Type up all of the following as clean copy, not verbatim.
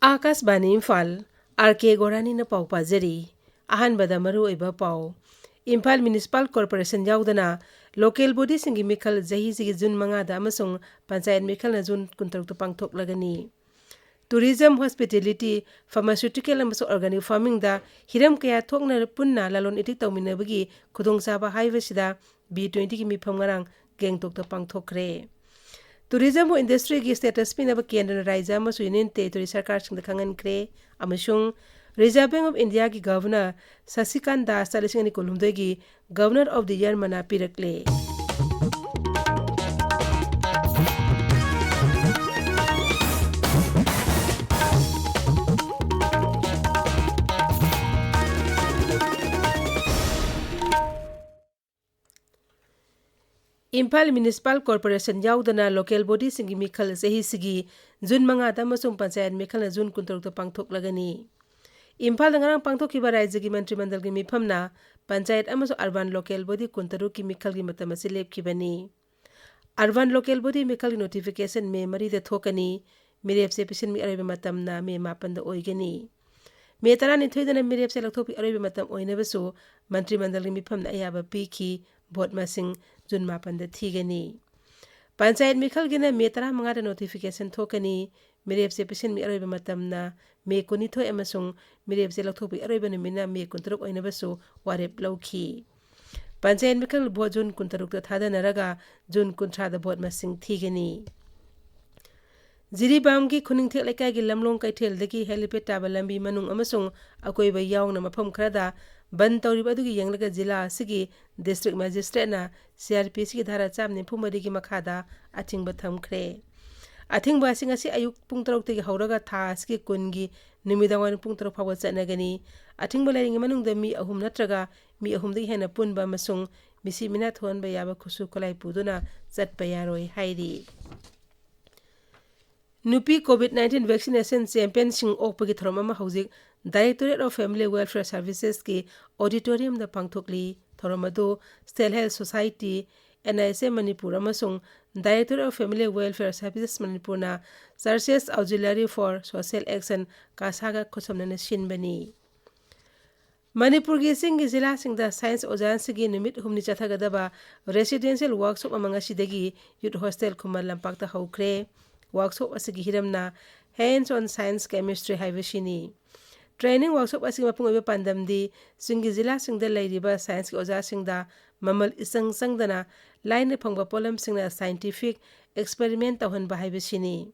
Akashvani Imphal R.K.Gorani na pau pajari ahanbada maru oiba pau Imphal Municipal Corporation yaudana local body singi mikhal jahi sigi June 5 da amasung panchayat mikhal na June 16 pangthok lagani tourism hospitality pharmaceutical amasung organic farming da hiram kaya thokna punna lalon itik tawminabagi khudongchaba haibasida B20 ki mifam ngarang gengtok ta pangthokre tourism industry ki status pinaba kendra raija amasu union territory sarkar singda khangan kre amasung Reserve Bank of India ki governor Sasikan Das talisingani kolumdoi gi governor of the year mana pirakle Imphal Municipal Corporation yaudana local body singi mikhal sehi sigi June 5 da amasung panchayat mikhal na June 16 pangthok lagani Imphal ngarang pangthok kiba raija gi mantri mandal gi mifamna panchayat amasung urban local body kuntaru ki mikhal gi matam ase lepkhibani urban local body mikhal gi notification me mari da thokani mirep se pisin mi arebe matam na me mapan da oigani me tarani thoidana mirep se lakthopi arebe matam oina basu mantri mandal gi mifamna ayaba pikhi vote masing June 5 da thigani panchayat mikhal gina me tara manga da notification thokani mirep se pisin mi arebe matam na me kuni thoi amasung mirep se lakthopi arebe na mina me kuntaruk oina basu warep lawki panchayat mikhal vote June 16 da thada naraga June 13 da vote masing thigani Jiribam ki khuning thek lekai gi lamlong kaithel dagi helipad taba lambi manung amasung akoi ba yaung na mafam khrada ban tawri badu gi yanglaga jila sigi district magistrate na CRPC ki dhara chamne phumari gi makhada athing ba thamkhre athing ba singa si ayuk pung tarok te gi hauraga tha sigi kungi nimidangwan pung tarok phawa chanagani athing ba lairing manung da mi ahum natraga mi ahum dagi hena punba masung misi mina thon ba yaba khusu kolai puduna chatpa yaroi hairi Nupi COVID-19 vaccination champion sing okpagi thoromama hauzik Directorate of Family Welfare Services ki auditorium da pangthokli thoromado State Health Society NISA Manipur amasung Directorate of Family Welfare Services Manipur na Services Auxiliary for Social Action kasaga khosomna shinbani Manipur gi singi zila singda science ojan sigi nimit humni chathagadaba residential workshop amanga sidagi youth hostel khumar lampakta haukre workshop asigi hiramna hands on science chemistry haivashini training workshop asigi mapung obe pandamdi singi zila singda lairiba science ki oja singda mamal isang sangdana line phangba polam singna scientific experiment tawhan ba haivashini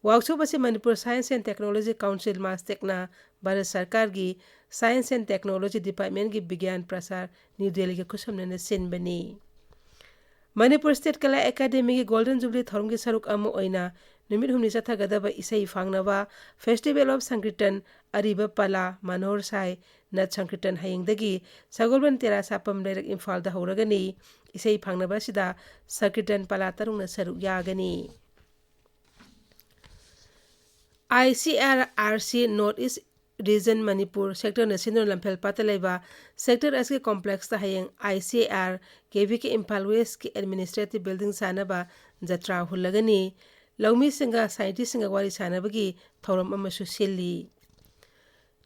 workshop asi Manipur Science and Technology Council mastekna Bharat Sarkar gi Science and Technology Department gi Vigyan Prasar New Delhi ke khushamna na sinbani Manipur State Kala Academy ki Golden Jubilee Thorum ki saruk amu oina numit humni chathagadaba isai fangnaba Festival of Sankirtan Ariba Pala Manohar Sai Nat Sankirtan hayengdagi Sagolban Tera Sapam Leirak Imphal da hauragani isai fangnaba sida Sankirtan Pala tarungna saruk yagani ICRRC North East Region Manipur Sector National Lampel Patalaiba Sector SK Complex ta hayeng ICR KV ke Imphal West ki Administrative Building sanaba jatra hulagani Laumi singa scientist singa wari sanabagi thoram amasu silli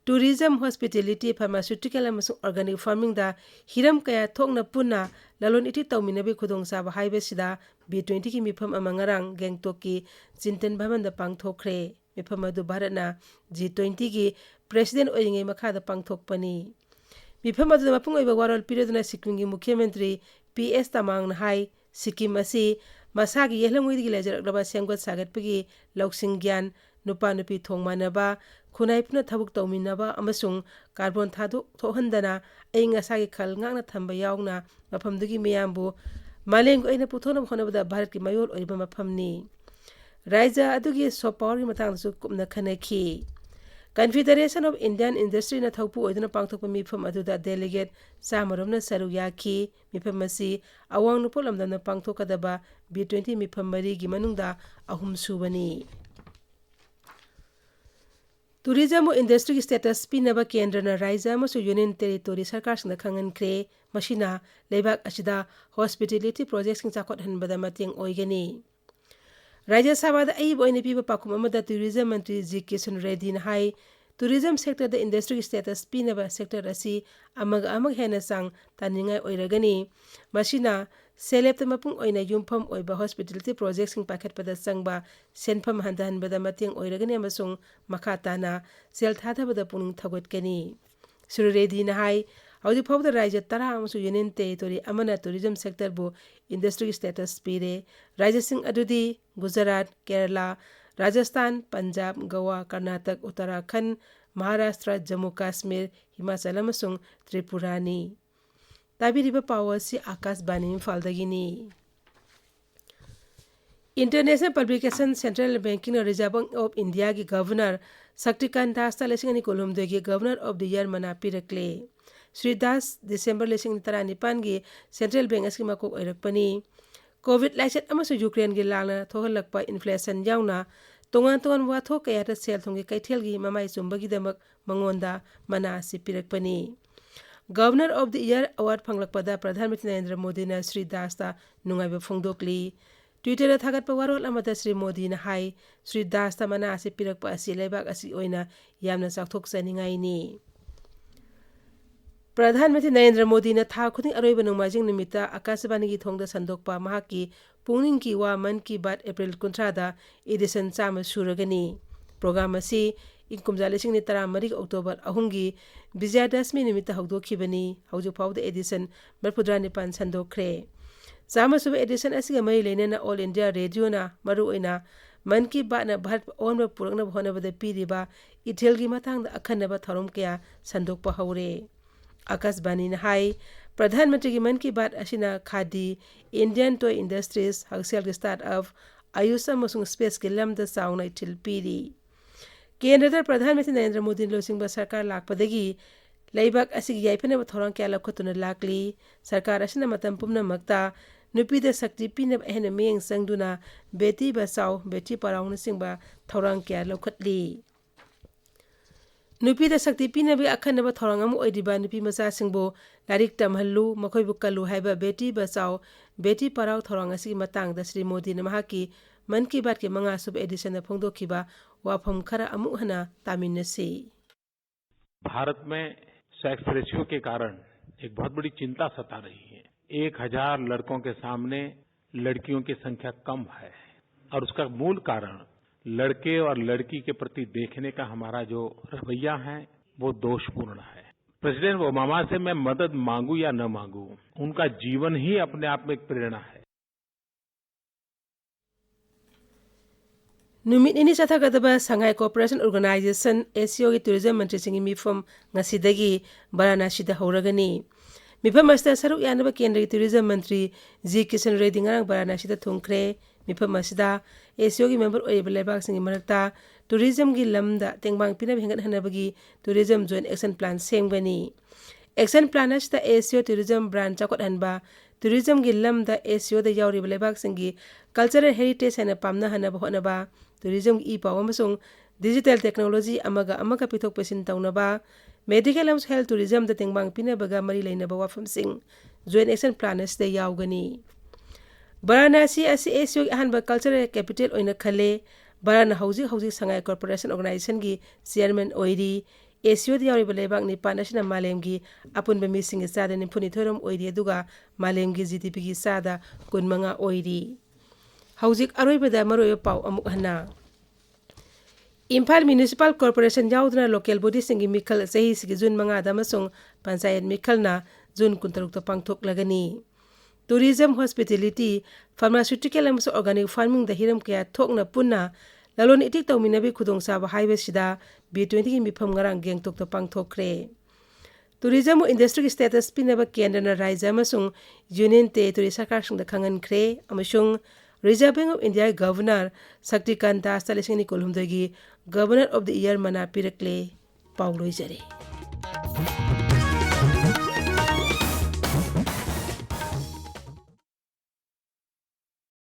Tourism Hospitality Pharmaceutical amasung Organic Farming da hiram kaya thokna punna lalon iti tawminabi khudong saba haibasida B20 ki mifam amangarang gengtok ki Chintan Bhavan da pangthokre mifam adu Bharatna G20 ki President oingai makhada pangthokpani mifam adu mapung oiba warol piroduna Sikkim gi Mukhyamantri PS Tamang na hai Sikkim asi masagi yehlangoi gi lejarak senggot sagatpagi lauksing gyan nupa nupi thongmanaba khunai puna thabuk tawminaba amasung carbon thaduk thohandana ainga sagi khal ngakna thamba yaungna maphamdugi miyambu maleng oina puthonam khonabada Bharat ki mayol oiba maphamni Raija adugi soft power ki matang su kumna khanaki Confederation of Indian Industry na thaupu oiduna pangthokpa mifam aduda delegate samaromna saru yaki mifam asi awang nupolamdana pangthokadaba B20 mifam mari gi manungda ahum subani Tourism industry status pinaba kendra na Raija masu Union Territory Sarkar singda khangan kre mashina lebak asida hospitality projects king chakot hanbada mateng oigani Rajya Sabha Aibo in the people Pakumama Tourism Mantri G. Kishan Reddy Hai, tourism sector the industry status Pinaba sector Rasi, Amag Hena Sang, Taninga Oiragani, Mashina, Selep the Mapung Oina Yumpam Oiba hospitality projects in Packet Pada Sangba, Senpam Handan Badamating Oiragani Amasung, Makatana, Sel Tata Badapung Tagot Gani. Suredi Nahai, how the Pop the Raja Tara Amasu Union Territory, Amana tourism sector bo industry status Pire, Raja Singh Adudi, Gujarat, Kerala, Rajasthan, Punjab, Goa, Karnataka, Uttarakhand, Maharashtra, Jammu Kashmir, Himachal Amasung Tripurani. Tabi riba power si Akas Bani Imphaldagini. International Publication Central Banking Reserve Bank of India ki Governor Saktikan Das Lesingani Kolomdo ki Governor of the Year Manapuri Clay. Sri Das December Lesing Taranipan ki Central Bank Askima Kok Oirakpani. COVID Laiset Amasu Ukraine ki Lana Thohalakpa inflation yauna Tongan Wato Kayata Sel Tongi Kaitelgi Mamai Sumbagi Damak Mangonda Manasi Pirakpani. Governor of the Year Award Panglakpada Pradhan Minister Narendra Modi na Sri Dasta Nungaiba Fongdokli. Twitter Thagat Pawarol Amata Sri Modi na Hai Sri Dasta Manasi Pirakpa Asi Laibak Asi Oina Yamna Saktok Saningai ni. Pradhan Minister Narendra Modi na tha khuding aroiba nungmajing nimita Akasabani ki thongda sandokpa mahaki pungning ki wa man ki bat April 13 edition chama suragani. Program asi inkumja lesing ni tara marik October ahungi Vijayadashmi nimita hawdokhibani hawju pawda edition Marpudra Nipan sandokre. Chama suba edition asiga mai leinena All India Radio na maru oina man ki bat na bhat onba purakna bhona bada piriba ithelgi matang da akhanaba tharom kya sandokpa hawre. Akas Bani na Hai, Pradhan Mantri ki Man ki Baat Ashina Khadi, Indian Toy Industries, Hagsel ki Startup, Ayusa Masung Space ki Lamda Sauna Itil Piri. Kendra Pradhan Mantri Narendra Modi Losing Ba Sarkar Lakpadagi, Laibak Asig Yaipana Bathoran Kala Kotuna Lakli, Sarkar Ashina Matampumna Makta, Nupida Sakti Pinab Ehna Meang Sangduna, Beti Basau, Beti Parauna Singba, Thoran Kala Kotli. Nupida Sakti Pinabi Akanaba Thorangam Oediba Nupi Masa Singbo, Larik Tamhalu, Makoibukalu Haiba Beti Basau, Beti Parau Thorangasi Matang, the Sri Modi Namahaki, Man ki Baat ke Manga Sub Edition of Pongdo Kiba, Wapam Kara Amuhana, Taminasi. Bharat में sex ratio के कारण एक बहुत बड़ी चिंता सता रही है। 1000 लड़कों के सामने लड़कियों की संख्या कम है और उसका मूल कारण लड़के और लड़की के प्रति देखने का हमारा जो रवैया है वो दोषपूर्ण है। प्रेसिडेंट ओबामा से मैं मदद मांगू या न मांगू, उनका जीवन ही अपने आप में एक प्रेरणा है। Numit ini Sathagadaba Shanghai Cooperation Organization ASEO ki tourism mantri singi mifam ngasidagi Varanasi da hauragani. Mifam asta saruk yanaba kendra ki tourism mantri G. Kishan Reddy ngarang Varanasi da thungkre. Mifam asida ASEO ki member oiba laibak singi marakta tourism ki lamda tengbang pinab hengat hanabagi tourism joint action plan sengbani. Action plan asida ASEO tourism brand chakot hanba tourism ki lamda ASEO da yauri laibak singi cultural heritage hana pamna hanaba honaba tourism ki ipaw amasung digital technology amaga pithok pesin tawnaba medical and health tourism da tengbang pinabaga mari lainaba wafam sing joint action plan asida yaugani. Varanasi asi ASEO ki ahanba cultural capital oina khale Varana hauji Shanghai Corporation Organization ki chairman oiri ASEO di yauri balebak ni panasina malemgi apun bemising sada ni punithorum oiri aduga malemgi GDP ki sada kunmanga oiri. Haujik aroibada maroyo pau amuk hana. Imphal Municipal Corporation yaudna local body singi mikal sahi sigi June manga damasung panchayat mikal na June kuntaruk pangthok lagani. Tourism, hospitality, pharmaceutical and organic farming the hiram kaya thok na punna lalon itik taw minabi khudong saba highway sida B20 ki mifam ngarang geng tok pangthok kre. Tourism industry status pinaba kendra na raija amasung union territory sarkar sung da khangan kre amasung Reserve Bank of India Governor Saktikan Das Lesingani Kolumdagi Governor of the Year Manapuri Clay Pauloi Jare.